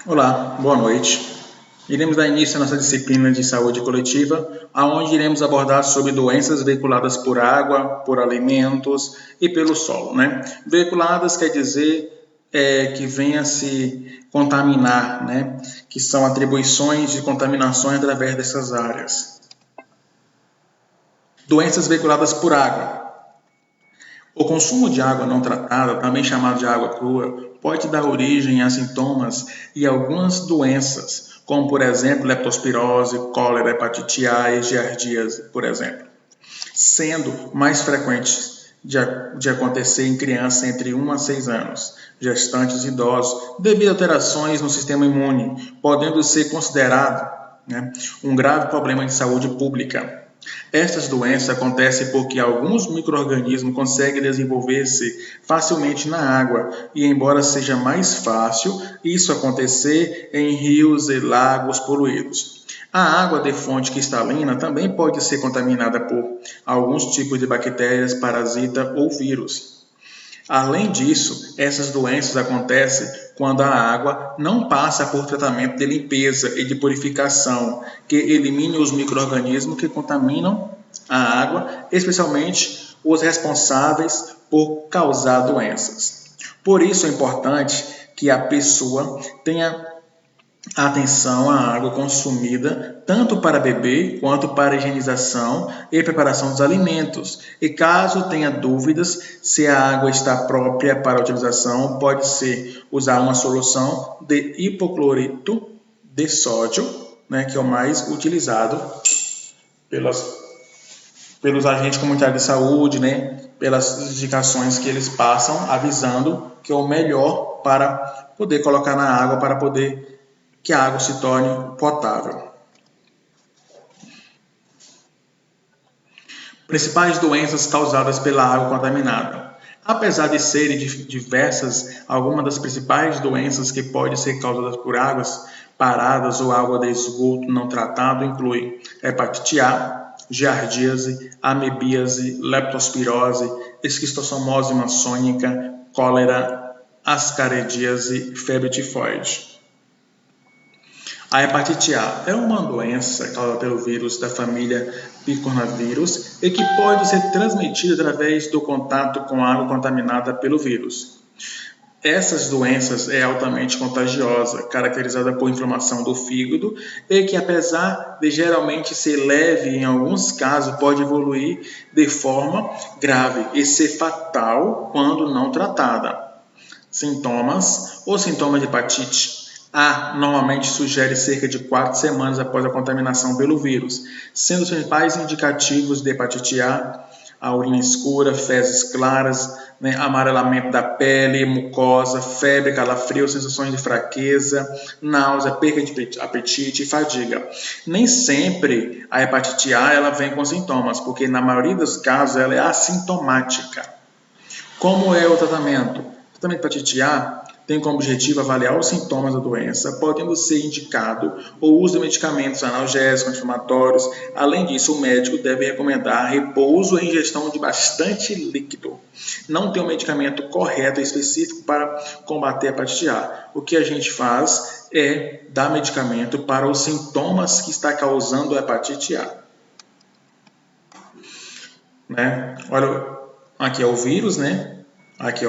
Olá, boa noite. Iremos dar início à nossa disciplina de saúde coletiva, aonde iremos abordar sobre doenças veiculadas por água, por alimentos e pelo solo, né? Veiculadas quer dizer que venha se contaminar, né? Que são atribuições de contaminações através dessas áreas. Doenças veiculadas por água. O consumo de água não tratada, também chamado de água crua, pode dar origem a sintomas e algumas doenças, como por exemplo leptospirose, cólera, hepatite A e giardíase, por exemplo, sendo mais frequentes de acontecer em crianças entre 1 a 6 anos, gestantes e idosos, devido a alterações no sistema imune, podendo ser considerado, um grave problema de saúde pública. Estas doenças acontecem porque alguns micro-organismos conseguem desenvolver-se facilmente na água e, embora seja mais fácil isso acontecer em rios e lagos poluídos. A água de fonte cristalina também pode ser contaminada por alguns tipos de bactérias, parasitas ou vírus. Além disso, essas doenças acontecem quando a água não passa por tratamento de limpeza e de purificação, que elimine os micro-organismos que contaminam a água, especialmente os responsáveis por causar doenças. Por isso é importante que a pessoa tenha atenção à água consumida, tanto para beber quanto para higienização e preparação dos alimentos. E caso tenha dúvidas se a água está própria para a utilização, pode ser usar uma solução de hipoclorito de sódio, que é o mais utilizado pelos agentes comunitários de saúde, pelas indicações que eles passam, avisando que é o melhor para poder colocar na água, para poder que a água se torne potável. Principais doenças causadas pela água contaminada. Apesar de serem diversas, algumas das principais doenças que podem ser causadas por águas paradas ou água de esgoto não tratado incluem hepatite A, giardíase, amebíase, leptospirose, esquistossomose maçônica, cólera, ascaridíase, febre tifoide. A hepatite A é uma doença causada pelo vírus da família picornavírus e que pode ser transmitida através do contato com água contaminada pelo vírus. Essas doenças é altamente contagiosa, caracterizada por inflamação do fígado e que, apesar de geralmente ser leve, em alguns casos pode evoluir de forma grave e ser fatal quando não tratada. Sintomas. Os sintomas de hepatite A normalmente sugere cerca de 4 semanas após a contaminação pelo vírus, sendo os principais indicativos de hepatite a urina escura, fezes claras, amarelamento da pele, mucosa, febre, calafrio, sensações de fraqueza, náusea, perda de apetite e fadiga. Nem sempre a hepatite A ela vem com sintomas, porque na maioria dos casos ela é assintomática. Como é o tratamento? O tratamento de hepatite A tem como objetivo avaliar os sintomas da doença, podendo ser indicado o uso de medicamentos analgésicos, anti-inflamatórios. Além disso, o médico deve recomendar repouso e ingestão de bastante líquido. Não tem um medicamento correto e específico para combater a hepatite A. O que a gente faz é dar medicamento para os sintomas que está causando a hepatite A. Olha, aqui é o vírus, aqui é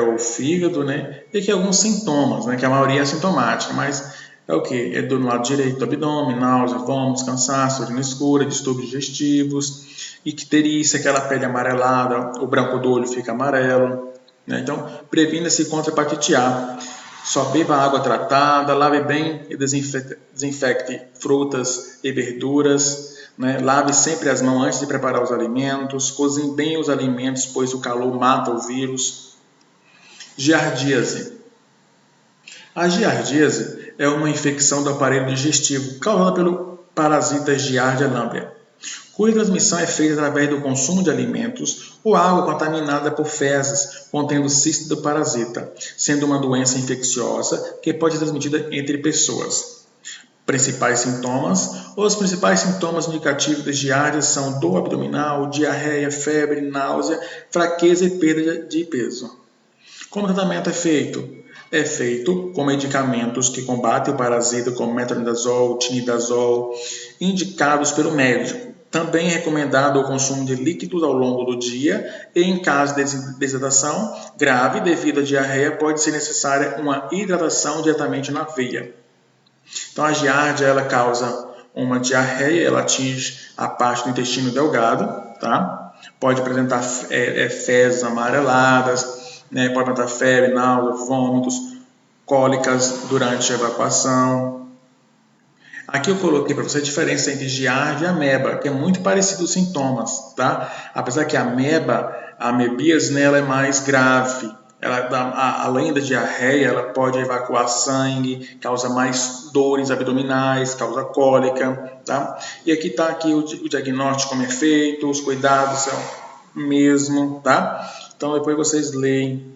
o fígado, e aqui alguns sintomas, que a maioria é assintomática, mas é o que? É do lado direito do abdômen, náusea, vômitos, cansaço, urina escura, distúrbios digestivos, icterícia, aquela pele amarelada, o branco do olho fica amarelo. Então, previna-se contra a hepatite A. Só beba água tratada, lave bem e desinfecte frutas e verduras. Lave sempre as mãos antes de preparar os alimentos, cozinhe bem os alimentos, pois o calor mata o vírus. Giardíase. A giardíase é uma infecção do aparelho digestivo causada pelo parasita Giardia lamblia, cuja transmissão é feita através do consumo de alimentos ou água contaminada por fezes contendo cisto do parasita, sendo uma doença infecciosa que pode ser transmitida entre pessoas. Principais sintomas. Os principais sintomas indicativos de giardia são dor abdominal, diarreia, febre, náusea, fraqueza e perda de peso. Como o tratamento é feito? é feito com medicamentos que combatem o parasita, como metronidazol, tinidazol, indicados pelo médico. Também é recomendado o consumo de líquidos ao longo do dia e, em caso de desidratação grave devido à diarreia, pode ser necessária uma hidratação diretamente na veia. Então, a giardia ela causa uma diarreia, ela atinge a parte do intestino delgado, tá? Pode apresentar fezes amareladas, né? Pode apresentar febre, náusea, vômitos, cólicas durante a evacuação. Aqui eu coloquei para você a diferença entre giardia e ameba, que é muito parecido os sintomas, tá? Apesar que a ameba, a amebíase, né, ela é mais grave. Além da diarreia, ela pode evacuar sangue, causa mais dores abdominais, causa cólica, tá? E aqui está aqui o diagnóstico como é feito, os cuidados são o mesmo, tá? Então depois vocês leem.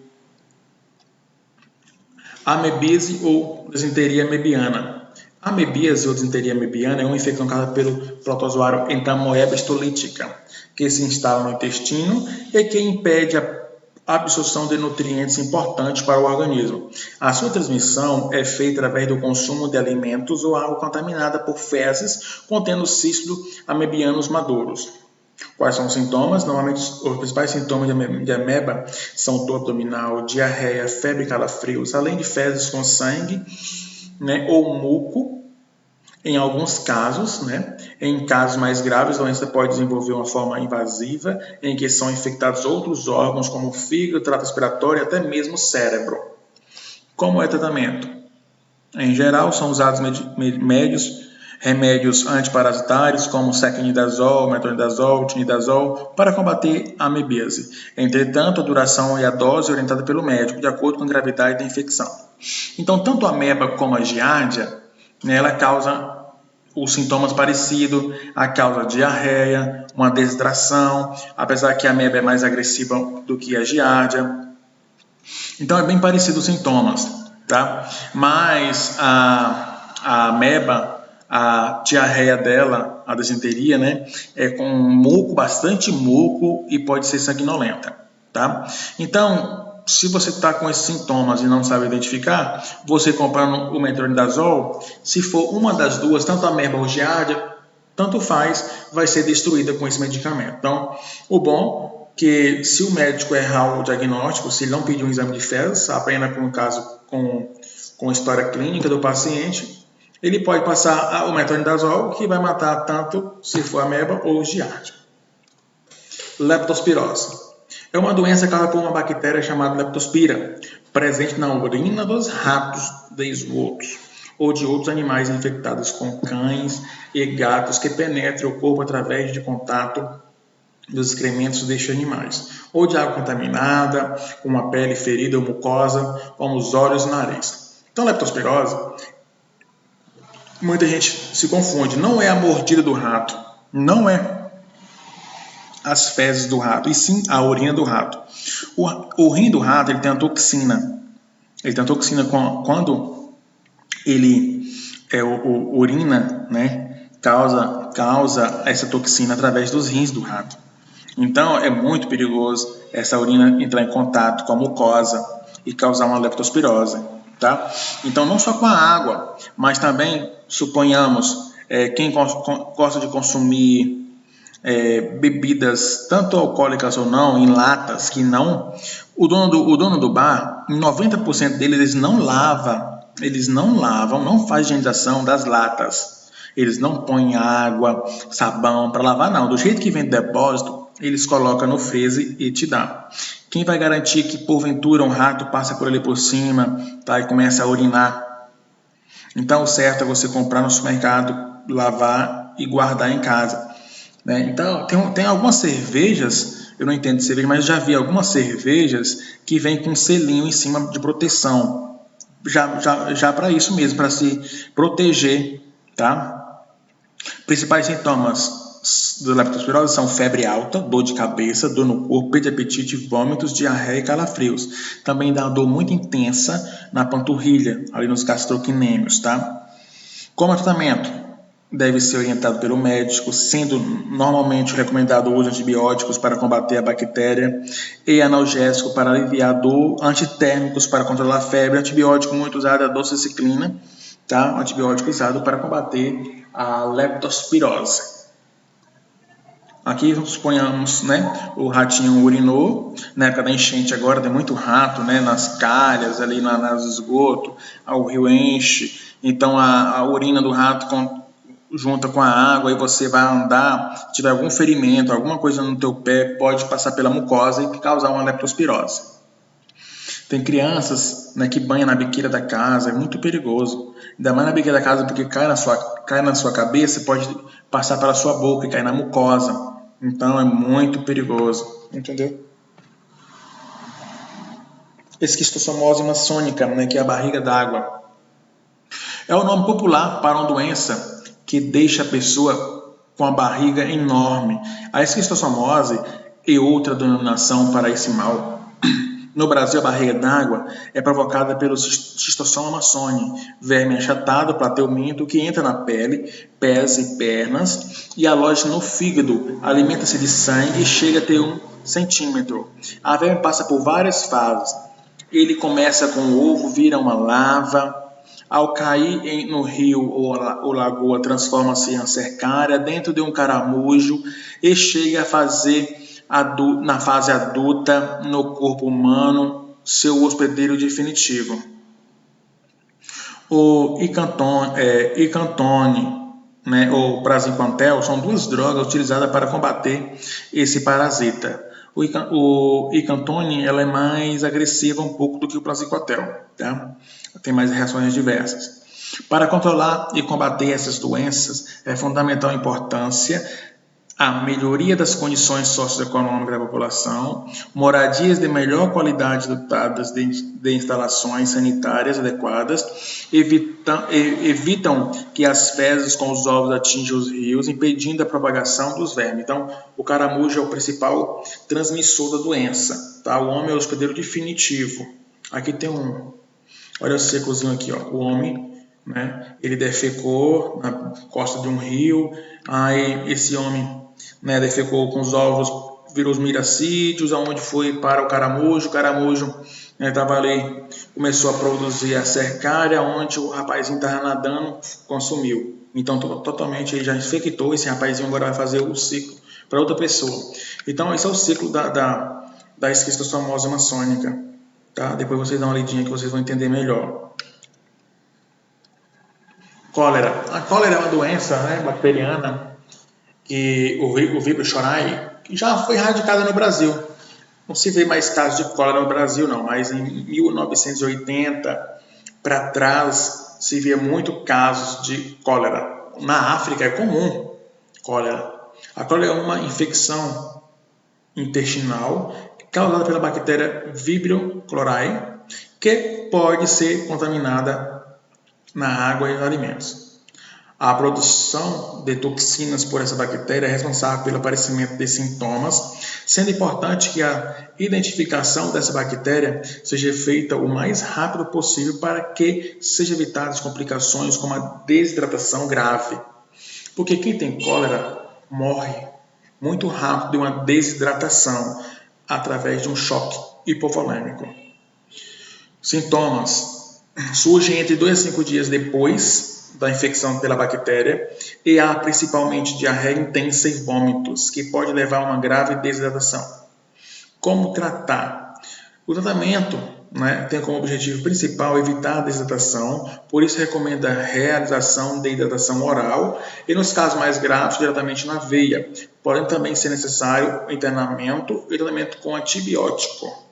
Amebíase ou desinteria amebiana. A amebíase ou desinteria amebiana é uma infecção causada pelo protozoário Entamoeba histolytica, que se instala no intestino e que impede a absorção de nutrientes importantes para o organismo. A sua transmissão é feita através do consumo de alimentos ou água contaminada por fezes contendo cisto amebianos maduros. Quais são os sintomas? Normalmente, os principais sintomas de ameba são dor abdominal, diarreia, febre e calafrios, além de fezes com sangue, né, ou muco, em alguns casos, né? Em casos mais graves, a doença pode desenvolver uma forma invasiva, em que são infectados outros órgãos, como o fígado, trato respiratório e até mesmo o cérebro. Como é o tratamento? Em geral, são usados remédios antiparasitários, como secnidazol, metronidazol, tinidazol, para combater a amebíase. Entretanto, a duração e a dose é orientada pelo médico, de acordo com a gravidade da infecção. Então, tanto a ameba como a giardia, né, ela causa os sintomas parecidos, a causa diarreia, uma desidratação, apesar que a ameba é mais agressiva do que a giardia. Então, é bem parecido os sintomas, tá? Mas a ameba, a diarreia dela, a desinteria, né, é com muco, bastante muco e pode ser sanguinolenta, tá? Então, se você está com esses sintomas e não sabe identificar, você comprando o metronidazol, se for uma das duas, tanto a ameba ou giardia, tanto faz, vai ser destruída com esse medicamento. Então, o bom é que se o médico errar o diagnóstico, se ele não pedir um exame de fezes, apenas com o caso com história clínica do paciente, ele pode passar o metronidazol, que vai matar tanto se for ameba ou giardia. Leptospirose. É uma doença causada por uma bactéria chamada Leptospira, presente na urina dos ratos de esgotos ou de outros animais infectados com cães e gatos que penetram o corpo através de contato dos excrementos destes animais, ou de água contaminada, com a pele ferida ou mucosa, como os olhos e o nariz. Então, a leptospirose, muita gente se confunde, não é a mordida do rato, não é as fezes do rato, e sim a urina do rato. O rim do rato ele tem a toxina. Ele tem a toxina quando ele urina, né, causa essa toxina através dos rins do rato. Então é muito perigoso essa urina entrar em contato com a mucosa e causar uma leptospirose, tá? Então não só com a água, mas também, suponhamos, quem gosta de consumir bebidas, tanto alcoólicas ou não, em latas, que não... O dono do bar, em 90% deles, eles não lavam, não fazem higienização das latas. Eles não põem água, sabão para lavar, não. Do jeito que vem do depósito, eles colocam no freezer e te dá. Quem vai garantir que, porventura, um rato passa por ali por cima, tá, e começa a urinar? Então, o certo é você comprar no supermercado, lavar e guardar em casa. Então, tem algumas cervejas, eu não entendo de cerveja, mas já vi algumas cervejas que vêm com um selinho em cima de proteção, já para isso mesmo, para se proteger, tá? Principais sintomas da leptospirose são febre alta, dor de cabeça, dor no corpo, perda de apetite, vômitos, diarreia e calafrios. Também dá uma dor muito intensa na panturrilha, ali nos gastrocnêmios, tá? Como é o tratamento? deve ser orientado pelo médico, sendo normalmente recomendado o uso de antibióticos para combater a bactéria e analgésico para aliviar a dor, antitérmicos para controlar a febre, antibiótico muito usado é a doxiciclina, tá? Um antibiótico usado para combater a leptospirose. Aqui suponhamos, né, o ratinho urinou, na época da enchente agora tem muito rato, né, nas calhas, ali nas esgotos, o rio enche, então a urina do rato junta com a água e você vai andar, se tiver algum ferimento, alguma coisa no teu pé, pode passar pela mucosa e causar uma leptospirose. Tem crianças, né, que banham na biqueira da casa, é muito perigoso. Ainda mais na biqueira da casa porque cai na sua cabeça, pode passar pela sua boca e cair na mucosa. Então é muito perigoso, entendeu? Esquistossomose maçônica, né, que é a barriga d'água. É o nome popular para uma doença que deixa a pessoa com a barriga enorme. A esquistossomose é outra denominação para esse mal. No Brasil, a barriga d'água é provocada pelo Schistossoma maçôni, verme achatado, plateuminto, que entra na pele, pés e pernas e aloja no fígado, alimenta-se de sangue e chega a ter 1 centímetro. A verme passa por várias fases. Ele começa com o ovo, vira uma larva, ao cair no rio ou lagoa transforma-se em cercária, dentro de um caramujo e chega a fazer na fase adulta, no corpo humano, seu hospedeiro definitivo. O icantone, né, ou praziquantel, são 2 drogas utilizadas para combater esse parasita. O icantone ela é mais agressiva um pouco do que o praziquantel, tá? Tem mais reações diversas. Para controlar e combater essas doenças, é fundamental a importância a melhoria das condições socioeconômicas da população, moradias de melhor qualidade dotadas de instalações sanitárias adequadas, evitam que as fezes com os ovos atinjam os rios, impedindo a propagação dos vermes. Então, o caramujo é o principal transmissor da doença. Tá? O homem é o hospedeiro definitivo. Aqui tem olha o secozinho aqui, ó, o homem, né? Ele defecou na costa de um rio, aí esse homem, né, defecou com os ovos, virou os miracídios, aonde foi para o caramujo estava ali, começou a produzir a cercária, onde o rapazinho estava nadando, consumiu. Então, totalmente ele já infectou, esse rapazinho agora vai fazer o ciclo para outra pessoa. Então, esse é o ciclo da esquistossomose maçônica. Tá? Depois vocês dão uma lidinha que vocês vão entender melhor. Cólera. A cólera é uma doença, né, bacteriana que o Vibrio chorai que já foi erradicada no Brasil. Não se vê mais casos de cólera no Brasil, não, mas em 1980 para trás se via muito casos de cólera. Na África é comum cólera. A cólera é uma infecção intestinal causada pela bactéria Vibrio chloride, que pode ser contaminada na água e nos alimentos. A produção de toxinas por essa bactéria é responsável pelo aparecimento de sintomas, sendo importante que a identificação dessa bactéria seja feita o mais rápido possível para que sejam evitadas complicações como a desidratação grave. Porque quem tem cólera morre muito rápido de uma desidratação através de um choque hipovolêmico. Sintomas surgem entre 2 a 5 dias depois da infecção pela bactéria e há principalmente diarreia intensa e vômitos, que pode levar a uma grave desidratação. Como tratar? O tratamento, né, tem como objetivo principal evitar a desidratação, por isso recomenda a realização de hidratação oral e, nos casos mais graves, diretamente na veia. Porém, também ser necessário internamento e tratamento com antibiótico.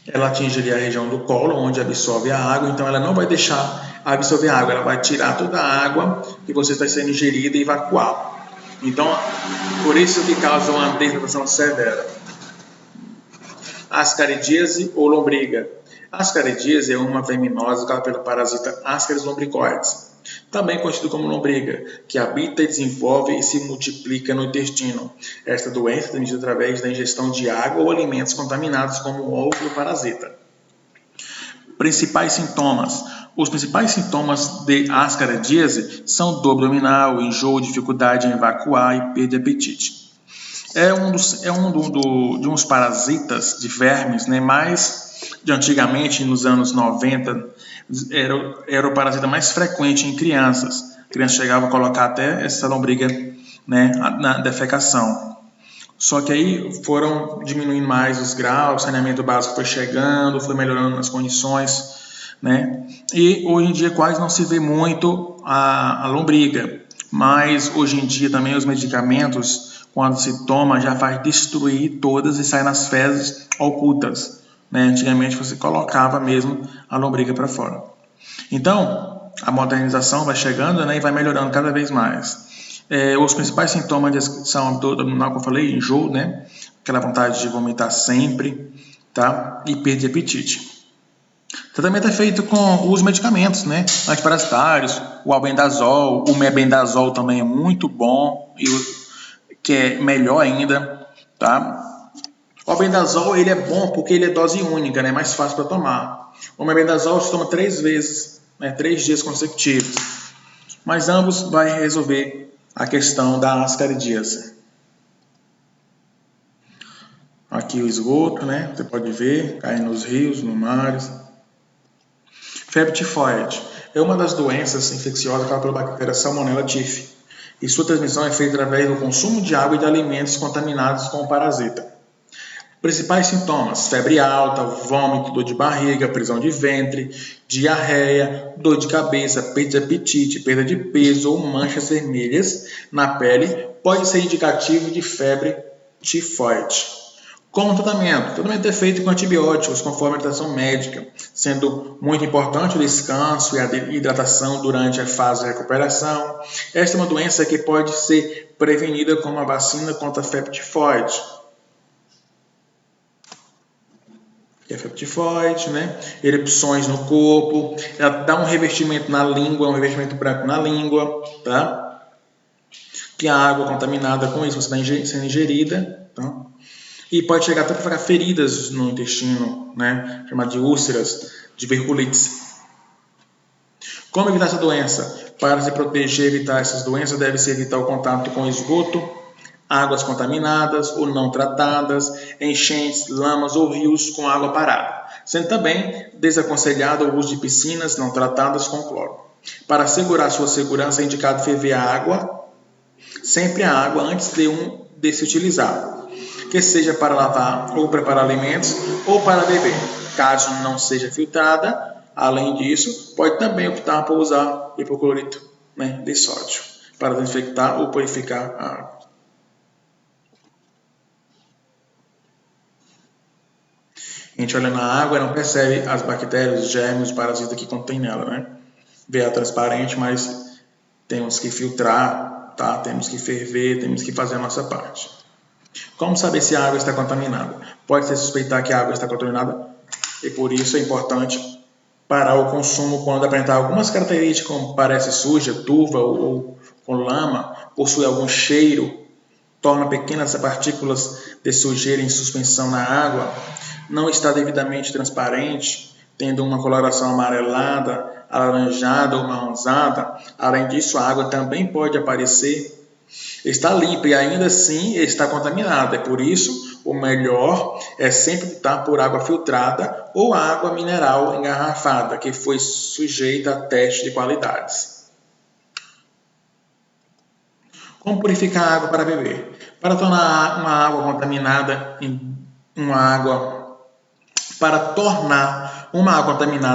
Ela atinge ali a região do colo, onde absorve a água, então ela não vai deixar absorver a água, ela vai tirar toda a água que você está sendo ingerida e evacuar. Então, por isso que causa uma desidratação severa. Ascaridíase ou lombriga. A ascaridíase é uma verminose causada pelo parasita Ascaris lumbricoides, também conhecido como lombriga, que habita, desenvolve e se multiplica no intestino. Esta doença é transmitida através da ingestão de água ou alimentos contaminados como o ovo do parasita. Principais sintomas: Os principais sintomas de ascaridíase são dor abdominal, enjoo, dificuldade em evacuar e perda de apetite. De uns parasitas de vermes, né, mais de antigamente, nos anos 90, era o parasita mais frequente em crianças. A criança chegava a colocar até essa lombriga, né, na defecação. Só que aí foram diminuindo mais os graus, o saneamento básico foi chegando, foi melhorando as condições, né? E hoje em dia quase não se vê muito a lombriga, mas hoje em dia também os medicamentos, quando se toma, já faz destruir todas e sai nas fezes ocultas, né? Antigamente você colocava mesmo a lombriga para fora. Então, a modernização vai chegando, né, e vai melhorando cada vez mais. Os principais sintomas são dor abdominal, como eu falei, enjoo, né? Aquela vontade de vomitar sempre, tá? E perda de apetite. O tratamento é feito com os medicamentos, né? Antiparasitários, o albendazol, o mebendazol também é muito bom, que é melhor ainda, tá? O albendazol, ele é bom porque ele é dose única, né? Mais fácil para tomar. O mebendazol se toma 3 vezes, né? 3 dias consecutivos. Mas ambos vai resolver a questão da ascaridíase. Aqui o esgoto, né? Você pode ver, cai nos rios, nos mares. Febre tifoide é uma das doenças infecciosas causadas pela bactéria Salmonella typhi, e sua transmissão é feita através do consumo de água e de alimentos contaminados com o parasita. Principais sintomas: febre alta, vômito, dor de barriga, prisão de ventre, diarreia, dor de cabeça, perda de apetite, perda de peso ou manchas vermelhas na pele pode ser indicativo de febre tifoide. Como tratamento? O tratamento é feito com antibióticos, conforme a orientação médica, sendo muito importante o descanso e a hidratação durante a fase de recuperação. Esta é uma doença que pode ser prevenida com uma vacina contra a febre tifoide. Que é a febre tifoide, né? Erupções no corpo, ela dá um revestimento na língua, um revestimento branco na língua, tá? Que a água contaminada com isso está sendo ingerida, tá? E pode chegar até para ficar feridas no intestino, né? Chamado de úlceras, diverculites. Como evitar essa doença? Para se proteger e evitar essas doenças, deve-se evitar o contato com esgoto, águas contaminadas ou não tratadas, enchentes, lamas ou rios com água parada, sendo também desaconselhado o uso de piscinas não tratadas com cloro. Para assegurar sua segurança, é indicado ferver a água, sempre a água antes de se utilizar, que seja para lavar ou preparar alimentos ou para beber. Caso não seja filtrada, além disso, pode também optar por usar hipoclorito, né, de sódio para desinfectar ou purificar a água. A gente olha na água e não percebe as bactérias, os germes, os parasitas que contém nela, né? Vê ela transparente, mas temos que filtrar, tá? Temos que ferver, temos que fazer a nossa parte. Como saber se a água está contaminada? Pode-se suspeitar que a água está contaminada e por isso é importante parar o consumo quando apresentar algumas características, como parece suja, turva ou com lama, possui algum cheiro, torna pequenas partículas de sujeira em suspensão na água, não está devidamente transparente, tendo uma coloração amarelada, alaranjada ou marronzada. Além disso, a água também pode aparecer está limpa e ainda assim está contaminada. É por isso, o melhor é sempre optar por água filtrada ou água mineral engarrafada, que foi sujeita a teste de qualidades. Como purificar a água para beber? Para tornar uma água contaminada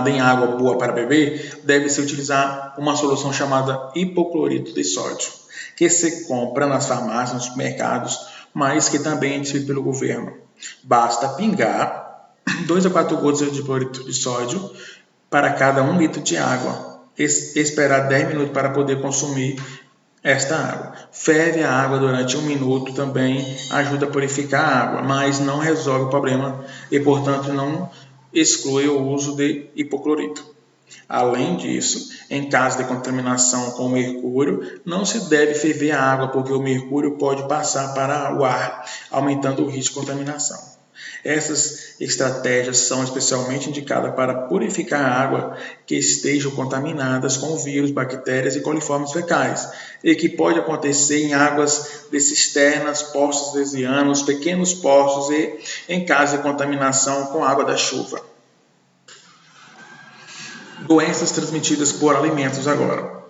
em água boa para beber, deve-se utilizar uma solução chamada hipoclorito de sódio, que se compra nas farmácias, nos supermercados, mas que também é distribuído pelo governo. Basta pingar 2 a 4 gotas de hipoclorito de sódio para cada 1 litro de água. Esperar 10 minutos para poder consumir esta água. Ferve a água durante 1 minuto também ajuda a purificar a água, mas não resolve o problema e, portanto, não exclui o uso de hipoclorito. Além disso, em caso de contaminação com mercúrio, não se deve ferver a água, porque o mercúrio pode passar para o ar, aumentando o risco de contaminação. Essas estratégias são especialmente indicadas para purificar a água que estejam contaminadas com vírus, bactérias e coliformes fecais, e que pode acontecer em águas de cisternas, poços artesianos, pequenos poços e em caso de contaminação com água da chuva. Doenças transmitidas por alimentos agora.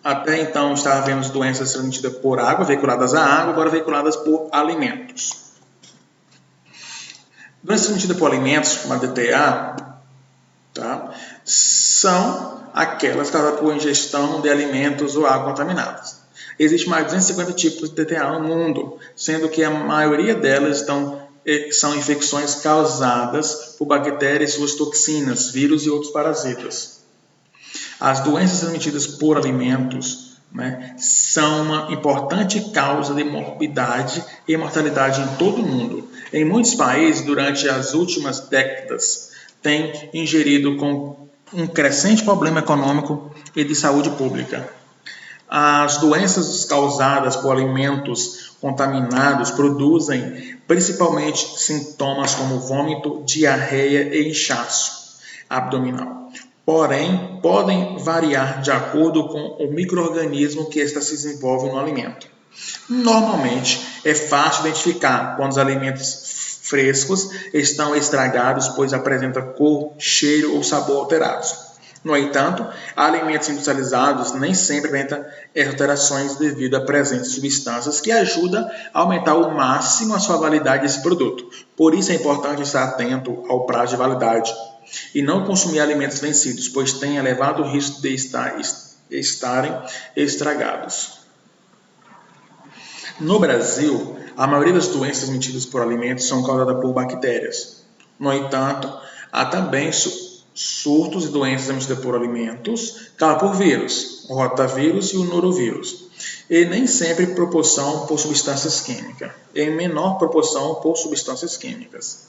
Até então estávamos doenças transmitidas por água, veiculadas à água, agora veiculadas por alimentos. Doenças transmitidas por alimentos, como a DTA, tá? São aquelas causadas por ingestão de alimentos ou água contaminados. Existem mais de 250 tipos de DTA no mundo, sendo que a maioria delas são infecções causadas por bactérias e suas toxinas, vírus e outros parasitas. As doenças transmitidas por alimentos, né, são uma importante causa de morbidade e mortalidade em todo o mundo. Em muitos países, durante as últimas décadas, têm ingerido com um crescente problema econômico e de saúde pública. As doenças causadas por alimentos contaminados produzem principalmente sintomas como vômito, diarreia e inchaço abdominal. Porém, podem variar de acordo com o micro-organismo que se desenvolve no alimento. Normalmente, é fácil identificar quando os alimentos frescos estão estragados, pois apresentam cor, cheiro ou sabor alterados. No entanto, alimentos industrializados nem sempre apresentam alterações devido à presença de substâncias que ajudam a aumentar ao máximo a sua validade desse produto. Por isso é importante estar atento ao prazo de validade e não consumir alimentos vencidos, pois tem elevado risco de estarem estragados. No Brasil, a maioria das doenças transmitidas por alimentos são causadas por bactérias. No entanto, há também surtos e doenças transmitidas por alimentos causadas por vírus, o rotavírus e o norovírus, e nem sempre em proporção por substâncias químicas, em menor proporção por substâncias químicas.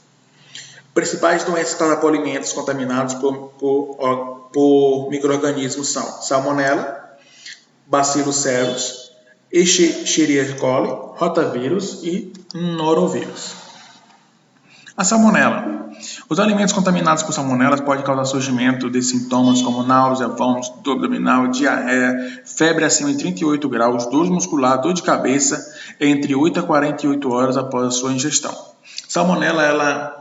Principais doenças causadas por alimentos contaminados por micro-organismos são salmonela, bacillus cereus, Escherichia coli, rotavírus e norovírus. A salmonela. Os alimentos contaminados por salmonelas podem causar surgimento de sintomas como náusea, vômito, dor abdominal, diarreia, febre acima de 38 graus, dor muscular, dor de cabeça, entre 8 a 48 horas após a sua ingestão. Salmonela,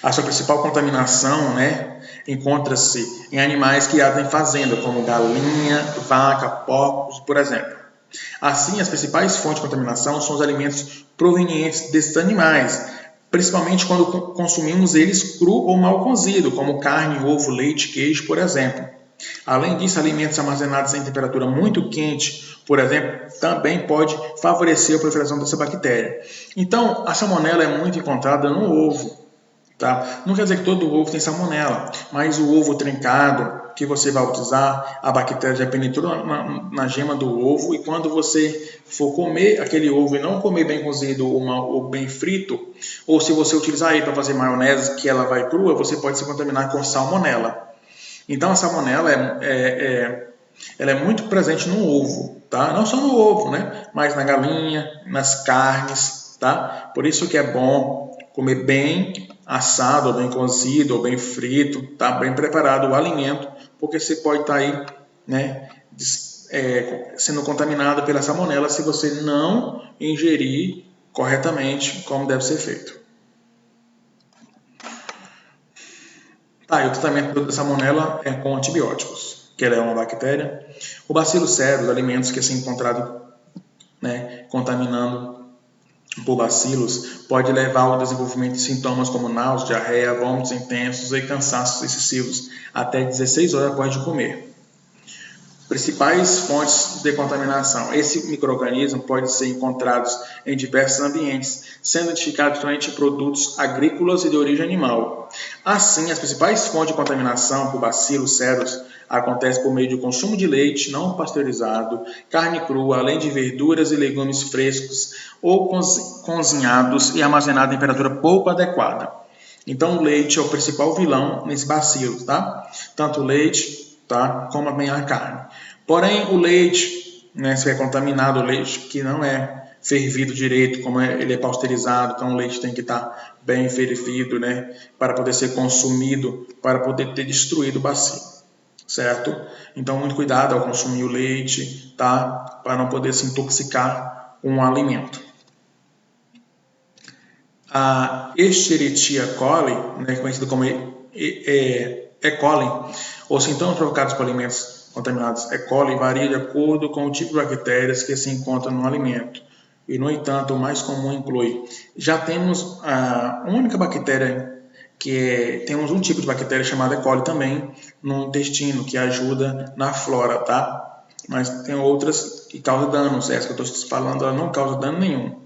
a sua principal contaminação, encontra-se em animais criados em fazenda, como galinha, vaca, porcos, por exemplo. Assim, as principais fontes de contaminação são os alimentos provenientes desses animais, principalmente quando consumimos eles cru ou mal cozido, como carne, ovo, leite, queijo, por exemplo. Além disso, alimentos armazenados em temperatura muito quente, por exemplo, também pode favorecer a proliferação dessa bactéria. Então, a salmonela é muito encontrada no ovo. Tá? Não quer dizer que todo ovo tem salmonela, mas o ovo trincado que você vai utilizar, a bactéria já penetrou na gema do ovo, e quando você for comer aquele ovo e não comer bem cozido ou bem frito, ou se você utilizar ele para fazer maionese, que ela vai crua, você pode se contaminar com salmonela. Então a salmonela ela é muito presente no ovo, tá? Não só no ovo, mas na galinha, nas carnes, tá? Por isso que é bom comer bem assado, ou bem cozido, ou bem frito, tá? Bem preparado o alimento, porque você pode estar aí, sendo contaminado pela salmonela se você não ingerir corretamente como deve ser feito. E o tratamento da salmonela é com antibióticos, que ela é uma bactéria. O bacillus cereus, alimentos que são encontrados contaminando por bacilos, pode levar ao desenvolvimento de sintomas como náusea, diarreia, vômitos intensos e cansaços excessivos até 16 horas após de comer. Principais fontes de contaminação. Esse micro-organismo pode ser encontrado em diversos ambientes, sendo identificado principalmente em produtos agrícolas e de origem animal. Assim, as principais fontes de contaminação por bacillus cereus acontecem por meio do consumo de leite não pasteurizado, carne crua, além de verduras e legumes frescos ou cozinhados e armazenados em temperatura pouco adequada. Então, o leite é o principal vilão nesse bacilo, tá? Tanto o leite, tá, como também a carne. Porém, o leite, se é contaminado, o leite que não é fervido direito, como ele é pasteurizado, então o leite tem que estar bem fervido, né, para poder ser consumido, para poder ter destruído o bacilo, certo? Então, muito cuidado ao consumir o leite, tá? Para não poder se intoxicar com o alimento. A Escherichia coli, né, conhecida como E. coli, ou sintomas provocados por alimentos contaminados E. coli, varia de acordo com o tipo de bactérias que se encontram no alimento. E, no entanto, o mais comum inclui. Já temos uma única bactéria, temos um tipo de bactéria chamada E. coli também no intestino, que ajuda na flora, tá? Mas tem outras que causam danos. Essa que eu estou falando, ela não causa dano nenhum.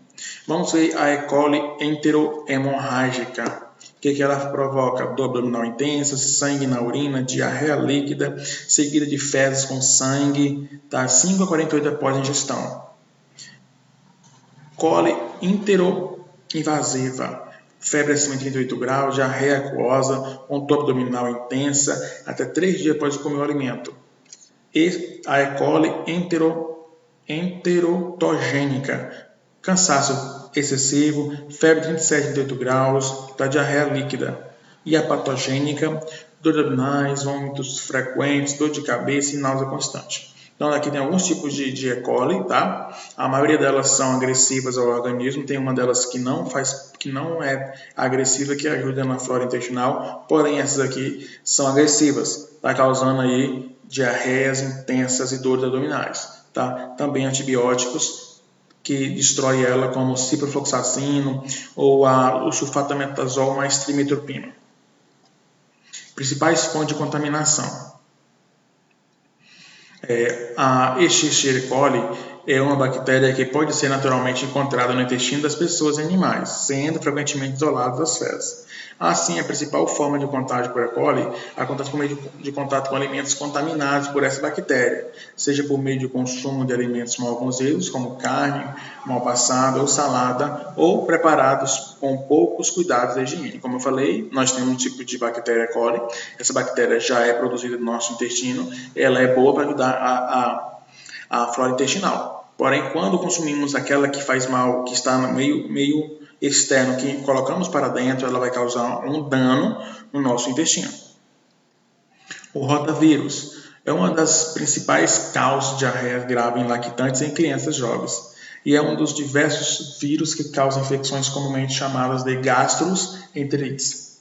Vamos ver a E. coli enterohemorrágica. O que ela provoca? Dor abdominal intensa, sangue na urina, diarreia líquida, seguida de fezes com sangue, tá? 5 a 48 após a ingestão. Coli enteroinvasiva, febre acima de 38 graus, diarreia aquosa, com dor abdominal intensa, até 3 dias após comer o alimento. E a E. coli enterotogênica, cansaço excessivo, febre de 37 a 38 graus, da diarreia líquida. E a patogênica, dor abdominais, vômitos frequentes, dor de cabeça e náusea constante. Então, aqui tem alguns tipos de E. coli, tá? A maioria delas são agressivas ao organismo, tem uma delas que não é agressiva, que ajuda na flora intestinal, porém essas aqui são agressivas, tá causando aí diarreias intensas e dores abdominais, tá? Também antibióticos que destrói ela, como ciprofloxacino ou o sulfatametazol mais trimethoprim. Principais fontes de contaminação. A Escherichia coli é uma bactéria que pode ser naturalmente encontrada no intestino das pessoas e animais, sendo frequentemente isolada das fezes. Assim, a principal forma de contágio por E. coli acontece por meio de contato com alimentos contaminados por essa bactéria, seja por meio de consumo de alimentos mal cozidos, como carne mal passada ou salada, ou preparados com poucos cuidados da higiene. Como eu falei, nós temos um tipo de bactéria E. coli, essa bactéria já é produzida no nosso intestino, ela é boa para ajudar a flora intestinal. Porém, quando consumimos aquela que faz mal, que está no meio externo, que colocamos para dentro, ela vai causar um dano no nosso intestino. O rotavírus é uma das principais causas de diarreia grave em lactantes em crianças jovens e é um dos diversos vírus que causam infecções comumente chamadas de gastroenterites.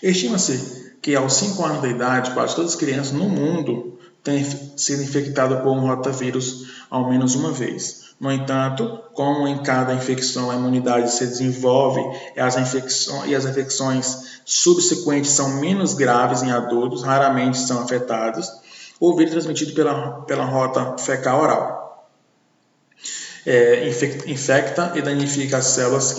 Estima-se que aos 5 anos de idade, quase todas as crianças no mundo têm sido infectadas por um rotavírus ao menos uma vez. No entanto, como em cada infecção a imunidade se desenvolve e as infecções subsequentes são menos graves em adultos, raramente são afetados, o vírus é transmitido pela rota fecal-oral. Infecta e danifica as células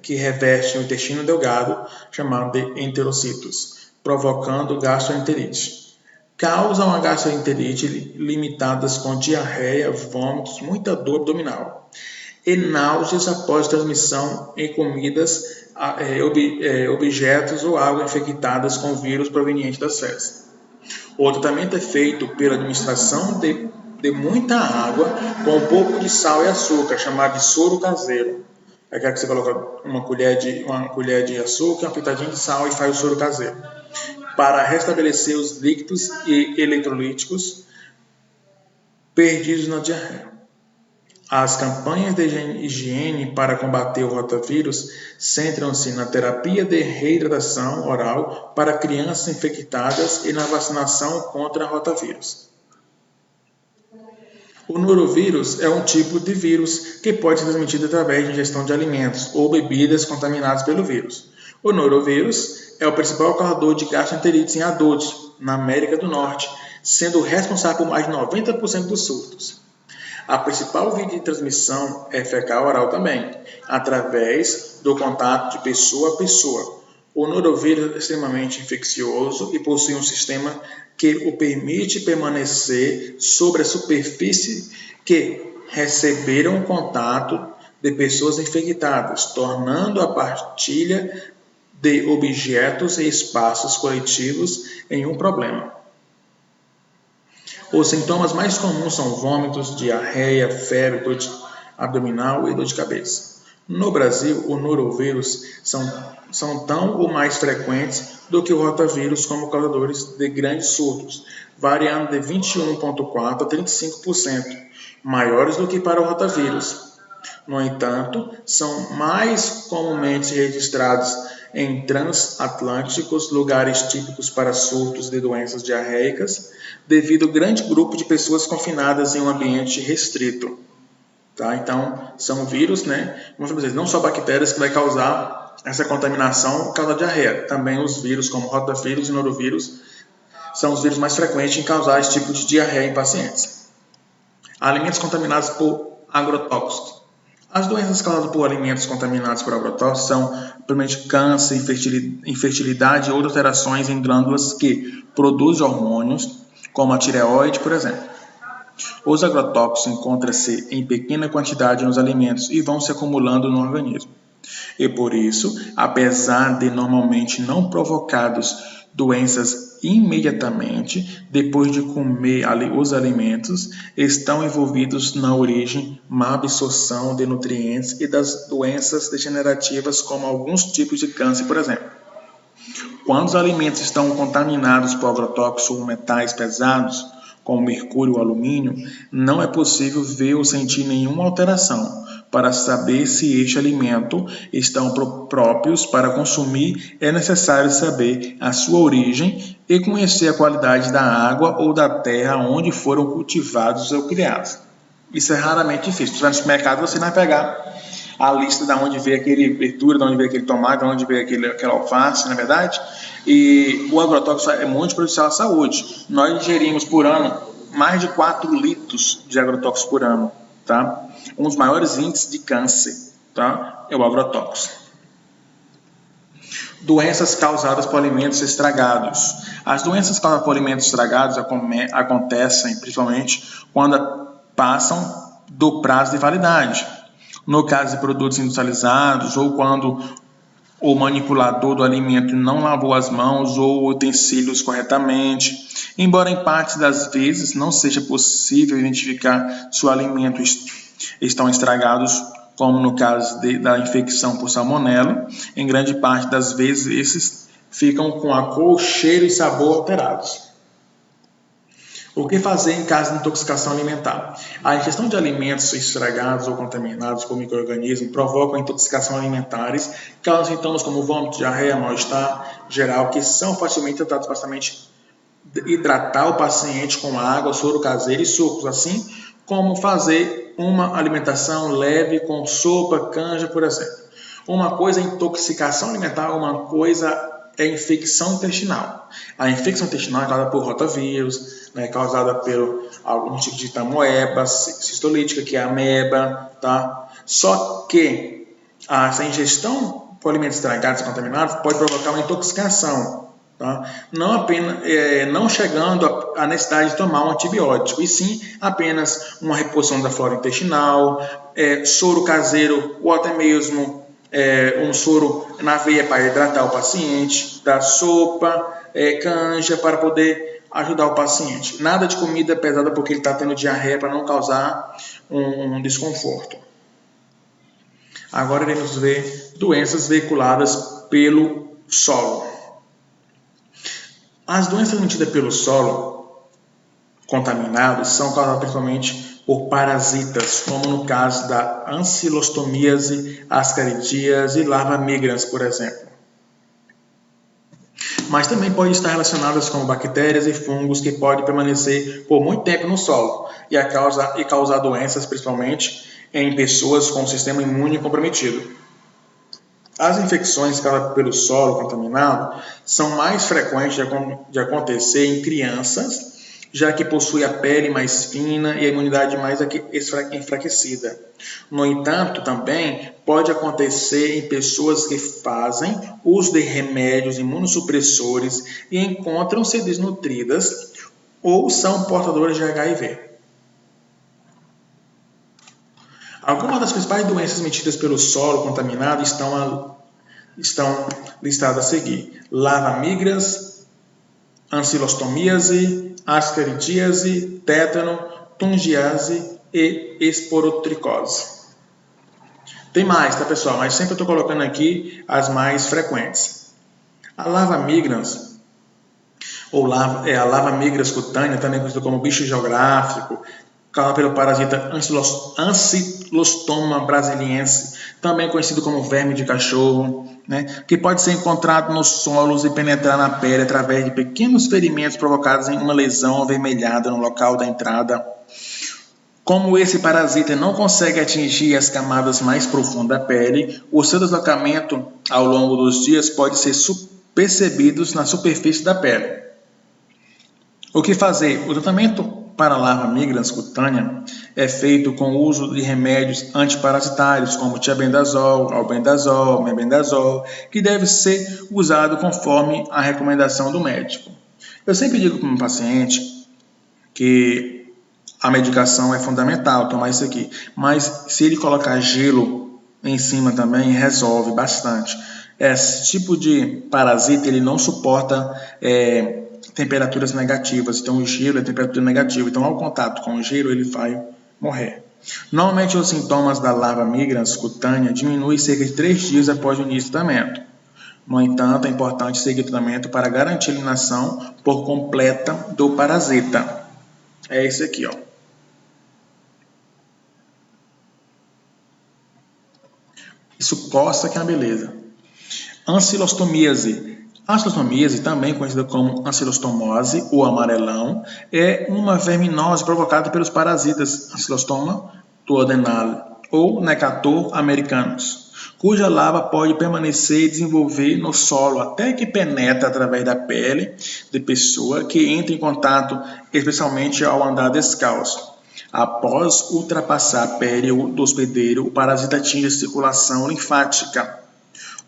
que revestem o intestino delgado, chamado de enterocitos, provocando gastroenterite. Causam a gastroenterite limitadas com diarreia, vômitos, muita dor abdominal e náuseas após transmissão em comidas, objetos ou água infectadas com vírus proveniente das fezes. O tratamento é feito pela administração de muita água com um pouco de sal e açúcar, chamado de soro caseiro. É aquela que você coloca uma colher de açúcar, uma pitadinha de sal e faz o soro caseiro, para restabelecer os líquidos e eletrolíticos perdidos na diarreia. As campanhas de higiene para combater o rotavírus centram-se na terapia de reidratação oral para crianças infectadas e na vacinação contra rotavírus. O norovírus é um tipo de vírus que pode ser transmitido através de ingestão de alimentos ou bebidas contaminadas pelo vírus. O norovírus é o principal causador de gastroenterites em adultos na América do Norte, sendo responsável por mais de 90% dos surtos. A principal via de transmissão é fecal-oral também, através do contato de pessoa a pessoa. O norovírus é extremamente infeccioso e possui um sistema que o permite permanecer sobre a superfície que receberam o contato de pessoas infectadas, tornando a partilha de objetos e espaços coletivos em um problema. Os sintomas mais comuns são vômitos, diarreia, febre, abdominal e dor de cabeça. No Brasil, o norovírus são tão ou mais frequentes do que o rotavírus como causadores de grandes surtos, variando de 21,4% a 35%, maiores do que para o rotavírus. No entanto, são mais comumente registrados em transatlânticos, lugares típicos para surtos de doenças diarreicas, devido ao grande grupo de pessoas confinadas em um ambiente restrito. Tá? Então, são vírus, né? Como eu falei, não só bactérias que vai causar essa contaminação, causa diarreia. Também os vírus, como rotavírus e norovírus, são os vírus mais frequentes em causar esse tipo de diarreia em pacientes. Alimentos contaminados por agrotóxicos. As doenças causadas por alimentos contaminados por agrotóxicos são, primeiramente, câncer, infertilidade e outras alterações em glândulas que produzem hormônios, como a tireoide, por exemplo. Os agrotóxicos encontram-se em pequena quantidade nos alimentos e vão se acumulando no organismo. E por isso, apesar de normalmente não provocados doenças imediatamente depois de comer os alimentos, estão envolvidos na origem, má absorção de nutrientes e das doenças degenerativas, como alguns tipos de câncer, por exemplo. Quando os alimentos estão contaminados por agrotóxicos ou metais pesados, como mercúrio ou alumínio, não é possível ver ou sentir nenhuma alteração. Para saber se este alimento estão próprios para consumir, é necessário saber a sua origem e conhecer a qualidade da água ou da terra onde foram cultivados ou criados. Isso é raramente difícil. Se você vai no supermercado, você vai pegar a lista de onde veio aquele verdura, de onde veio aquele tomate, de onde veio aquela alface, não é verdade? E o agrotóxico é muito prejudicial à saúde. Nós ingerimos por ano mais de 4 litros de agrotóxico por ano, tá? Um dos maiores índices de câncer, tá? É o agrotóxico. Doenças causadas por alimentos estragados. As doenças causadas por alimentos estragados acontecem principalmente quando passam do prazo de validade. No caso de produtos industrializados ou quando o manipulador do alimento não lavou as mãos ou utensílios corretamente. Embora em parte das vezes não seja possível identificar se o alimento estão estragados, como no caso da infecção por salmonela, em grande parte das vezes esses ficam com a cor, cheiro e sabor alterados. O que fazer em caso de intoxicação alimentar? A ingestão de alimentos estragados ou contaminados por micro-organismos provocam intoxicação alimentares, causam sintomas como vômito, diarreia, mal-estar geral, que são facilmente tratados. Bastante hidratar o paciente com água, soro caseiro e sucos, assim como fazer uma alimentação leve com sopa, canja, por exemplo. Uma coisa é intoxicação alimentar, uma coisa é infecção intestinal. A infecção intestinal é causada por rotavírus, né, causada por algum tipo de tamoeba cistolítica, que é a ameba, tá? Só que essa ingestão por alimentos estragados e contaminados pode provocar uma intoxicação, tá? Não chegando à necessidade de tomar um antibiótico, e sim apenas uma reposição da flora intestinal, soro caseiro ou até mesmo um soro na veia para hidratar o paciente, dar sopa, canja para poder ajudar o paciente. Nada de comida pesada porque ele está tendo diarreia para não causar um desconforto. Agora iremos ver doenças veiculadas pelo solo. As doenças transmitidas pelo solo contaminado são causadas principalmente por parasitas, como no caso da ancilostomíase, ascaridíase e larva migrans, por exemplo. Mas também pode estar relacionadas com bactérias e fungos que podem permanecer por muito tempo no solo e causar doenças, principalmente em pessoas com o sistema imune comprometido. As infecções causadas pelo solo contaminado são mais frequentes de acontecer em crianças, já que possui a pele mais fina e a imunidade mais enfraquecida. No entanto, também pode acontecer em pessoas que fazem uso de remédios imunossupressores e encontram-se desnutridas ou são portadoras de HIV. Algumas das principais doenças transmitidas pelo solo contaminado estão listadas a seguir: larva migrans, ancilostomíase, ascaridíase, tétano, tungiase e esporotricose. Tem mais, tá, pessoal? Mas sempre eu estou colocando aqui as mais frequentes. A larva migrans, ou a larva migrans cutânea, também conhecida como bicho geográfico, causada pelo parasita Ancylostoma brasiliense, também conhecido como verme de cachorro, né, que pode ser encontrado nos solos e penetrar na pele através de pequenos ferimentos provocados em uma lesão avermelhada no local da entrada. Como esse parasita não consegue atingir as camadas mais profundas da pele, o seu deslocamento ao longo dos dias pode ser percebido na superfície da pele. O que fazer? O tratamento para a larva migrans cutânea é feito com o uso de remédios antiparasitários, como tiabendazol, albendazol, mebendazol, que deve ser usado conforme a recomendação do médico. Eu sempre digo para o meu paciente que a medicação é fundamental, tomar isso aqui, mas se ele colocar gelo em cima também, resolve bastante. Esse tipo de parasita, ele não suporta temperaturas negativas, então o gelo é temperatura negativa, então ao contato com o gelo ele vai morrer. Normalmente os sintomas da larva migrans cutânea diminuem cerca de 3 dias após o início do tratamento. No entanto, é importante seguir o tratamento para garantir a eliminação por completa do parasita. É esse aqui, ó. Isso costa que é uma beleza. Ancilostomíase. A ancilostomíase, também conhecida como ancilostomose ou amarelão, é uma verminose provocada pelos parasitas Ancylostoma duodenale ou Necator americanus, cuja larva pode permanecer e desenvolver no solo até que penetra através da pele de pessoa que entra em contato, especialmente ao andar descalço. Após ultrapassar a pele do hospedeiro, o parasita atinge a circulação linfática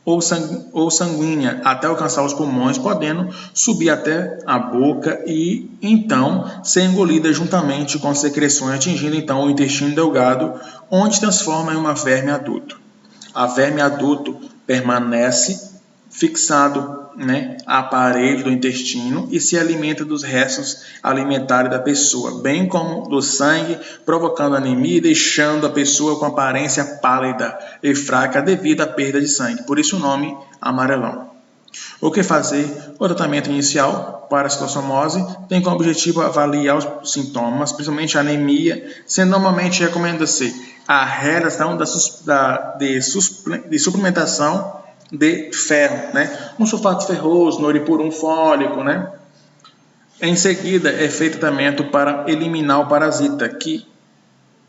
ou sanguínea até alcançar os pulmões, podendo subir até a boca e então ser engolida juntamente com secreções, atingindo então o intestino delgado, onde transforma em uma verme adulto. A verme adulto permanece fixado, à parede do intestino e se alimenta dos restos alimentares da pessoa, bem como do sangue, provocando anemia e deixando a pessoa com aparência pálida e fraca devido à perda de sangue. Por isso o nome amarelão. O que fazer? O tratamento inicial para a citosomose tem como objetivo avaliar os sintomas, principalmente a anemia, sendo normalmente recomenda-se a realização de suplementação de ferro, um sulfato ferroso, noripurum fólico, Em seguida, é feito tratamento para eliminar o parasita,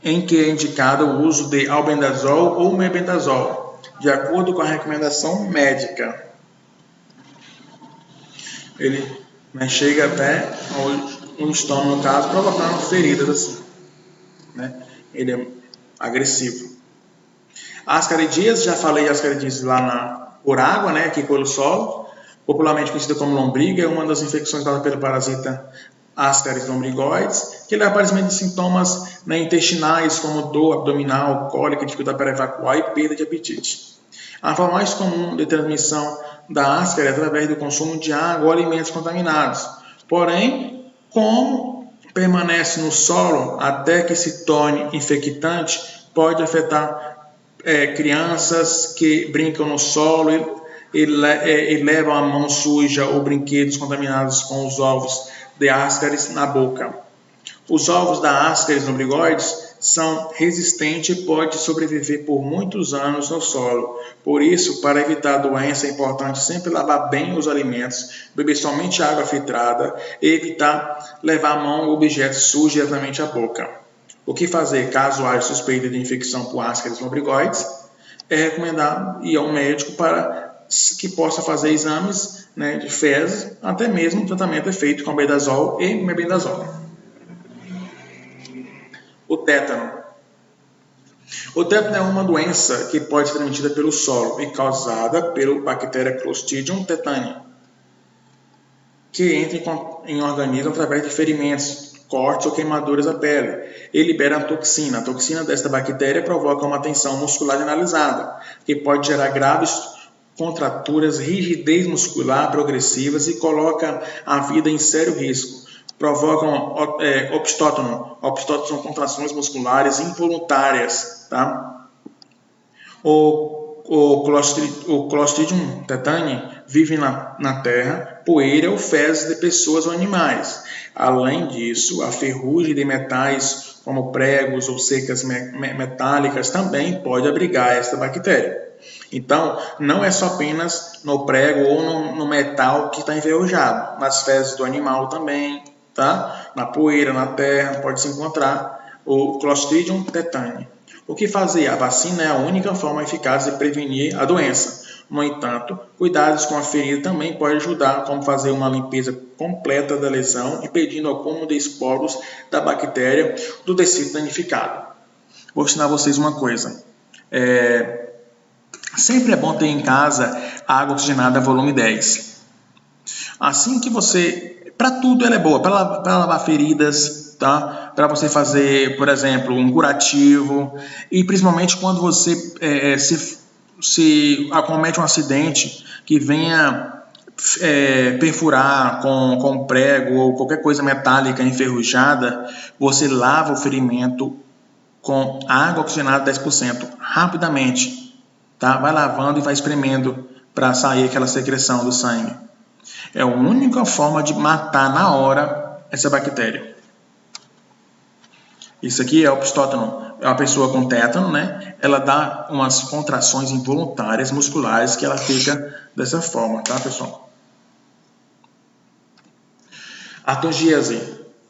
em que é indicado o uso de albendazol ou mebendazol, de acordo com a recomendação médica. Ele chega até o estômago, no caso, provocando feridas assim, Ele é agressivo. Ascaridíase, já falei de ascaridíase lá por água, aqui pelo solo, popularmente conhecida como lombriga, é uma das infecções causadas pelo parasita Ascaris lombrigoides, que leva ao aparecimento de sintomas intestinais, como dor abdominal, cólica, dificuldade para evacuar e perda de apetite. A forma mais comum de transmissão da Ascaris é através do consumo de água ou alimentos contaminados. Porém, como permanece no solo até que se torne infectante, pode afetar crianças que brincam no solo e levam a mão suja ou brinquedos contaminados com os ovos de Ascaris na boca. Os ovos da Ascaris lombrigoides são resistentes e podem sobreviver por muitos anos no solo. Por isso, para evitar a doença, é importante sempre lavar bem os alimentos, beber somente água filtrada e evitar levar a mão ou objetos sujos diretamente à boca. O que fazer caso haja suspeita de infecção por Ascaris lombrigoides? É recomendar ir ao médico para que possa fazer exames de fezes, até mesmo o tratamento é feito com albendazol e mebendazol. O tétano. O tétano é uma doença que pode ser transmitida pelo solo e causada pelo bactéria Clostridium tetani, que entra em organismo através de ferimentos, cortes ou queimaduras da pele e libera a toxina. A toxina desta bactéria provoca uma tensão muscular generalizada, que pode gerar graves contraturas, rigidez muscular progressivas e coloca a vida em sério risco. Provocam obstótono. Obstótono são contrações musculares involuntárias. O Clostridium tetani vive na terra, poeira ou fezes de pessoas ou animais. Além disso, a ferrugem de metais, como pregos ou secas metálicas, também pode abrigar esta bactéria. Então, não é só apenas no prego ou no metal que está enferrujado, nas fezes do animal também, tá? Na poeira, na terra, pode se encontrar o Clostridium tetani. O que fazer? A vacina é a única forma eficaz de prevenir a doença. No entanto, cuidados com a ferida também podem ajudar, como fazer uma limpeza completa da lesão, impedindo o acúmulo de esporos da bactéria do tecido danificado. Vou ensinar vocês uma coisa. Sempre é bom ter em casa água oxigenada volume 10. Assim que você... Para tudo ela é boa, para lavar feridas, tá? Para você fazer, por exemplo, um curativo, e principalmente quando você se acomete um acidente que venha perfurar com prego ou qualquer coisa metálica enferrujada, você lava o ferimento com água oxigenada 10% rapidamente, tá? Vai lavando e vai espremendo para sair aquela secreção do sangue. É a única forma de matar na hora essa bactéria. Isso aqui é o opistótono. É uma pessoa com tétano, né? Ela dá umas contrações involuntárias musculares que ela fica dessa forma, tá, pessoal? A tungíase.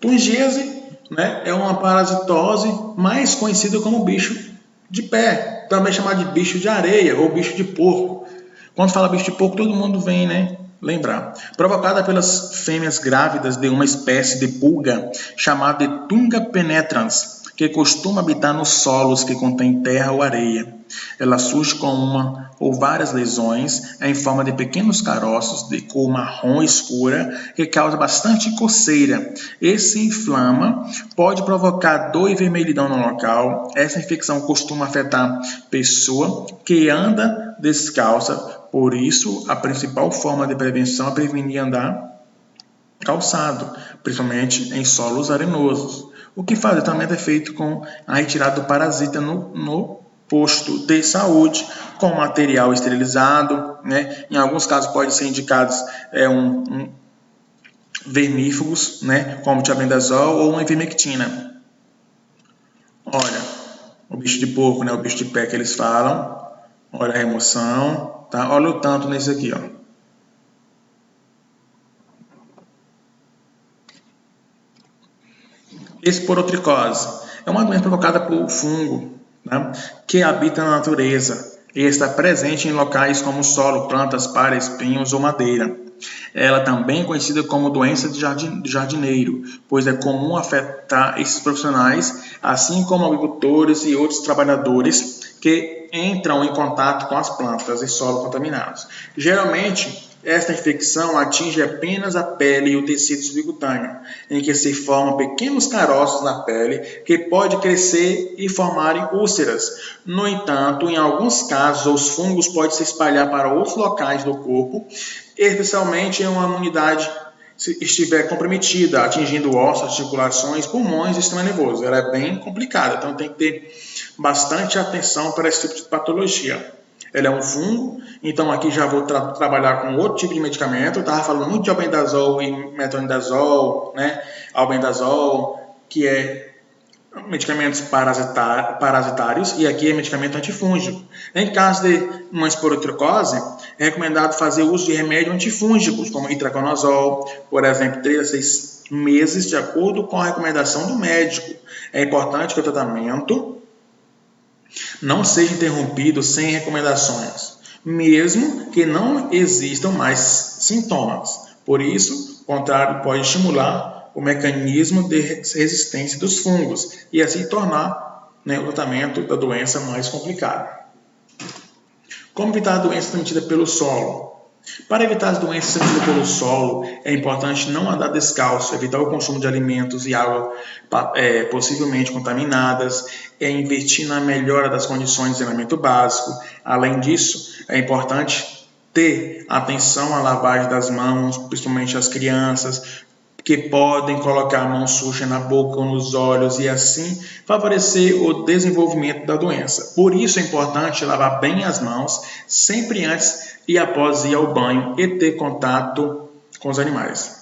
Tungíase, né, é uma parasitose mais conhecida como bicho de pé, também chamado de bicho de areia ou bicho de porco. Quando fala bicho de porco, todo mundo vem, né, lembrar. Provocada pelas fêmeas grávidas de uma espécie de pulga chamada de Tunga penetrans, que costuma habitar nos solos que contêm terra ou areia. Ela surge com uma ou várias lesões em forma de pequenos caroços de cor marrom escura que causa bastante coceira. Esse inflama, pode provocar dor e vermelhidão no local. Essa infecção costuma afetar pessoa que anda descalça. Por isso, a principal forma de prevenção é prevenir andar calçado, principalmente em solos arenosos. O que fazer? O tratamento é feito com a retirada do parasita no posto de saúde, com material esterilizado, né? Em alguns casos pode ser indicados vermífugos, né? Como tiabendazol ou uma ivermectina. Olha, o bicho de porco, né? O bicho de pé que eles falam. Olha a remoção, tá? Olha o tanto nesse aqui, ó. Esporotricose é uma doença provocada por fungo, né, que habita na natureza e está presente em locais como solo, plantas, palha, espinhos ou madeira. Ela também é conhecida como doença de jardineiro, pois é comum afetar esses profissionais, assim como agricultores e outros trabalhadores que entram em contato com as plantas e solo contaminados. Geralmente, esta infecção atinge apenas a pele e o tecido subcutâneo, em que se formam pequenos caroços na pele que podem crescer e formarem úlceras. No entanto, em alguns casos, os fungos podem se espalhar para outros locais do corpo, especialmente em uma imunidade estiver comprometida, atingindo ossos, articulações, pulmões e sistema nervoso. Ela é bem complicada, então tem que ter bastante atenção para esse tipo de patologia. Ela é um fungo, então aqui já vou trabalhar com outro tipo de medicamento. Eu estava falando muito de albendazol e metronidazol, né? Albendazol, que é medicamentos parasitários, e aqui é medicamento antifúngico. Em caso de uma esporotricose, é recomendado fazer uso de remédios antifúngicos, como itraconazol, por exemplo, 3 a 6 meses, de acordo com a recomendação do médico. É importante que o tratamento não seja interrompido sem recomendações, mesmo que não existam mais sintomas. Por isso, o contrário pode estimular o mecanismo de resistência dos fungos e assim tornar, né, o tratamento da doença mais complicado. Como evitar a doença transmitida pelo solo? Para evitar as doenças transmitidas pelo solo, é importante não andar descalço, evitar o consumo de alimentos e água possivelmente contaminadas, investir na melhora das condições de saneamento básico. Além disso, é importante ter atenção à lavagem das mãos, principalmente as crianças, que podem colocar a mão suja na boca ou nos olhos e assim favorecer o desenvolvimento da doença. Por isso é importante lavar bem as mãos sempre antes e após ir ao banho e ter contato com os animais.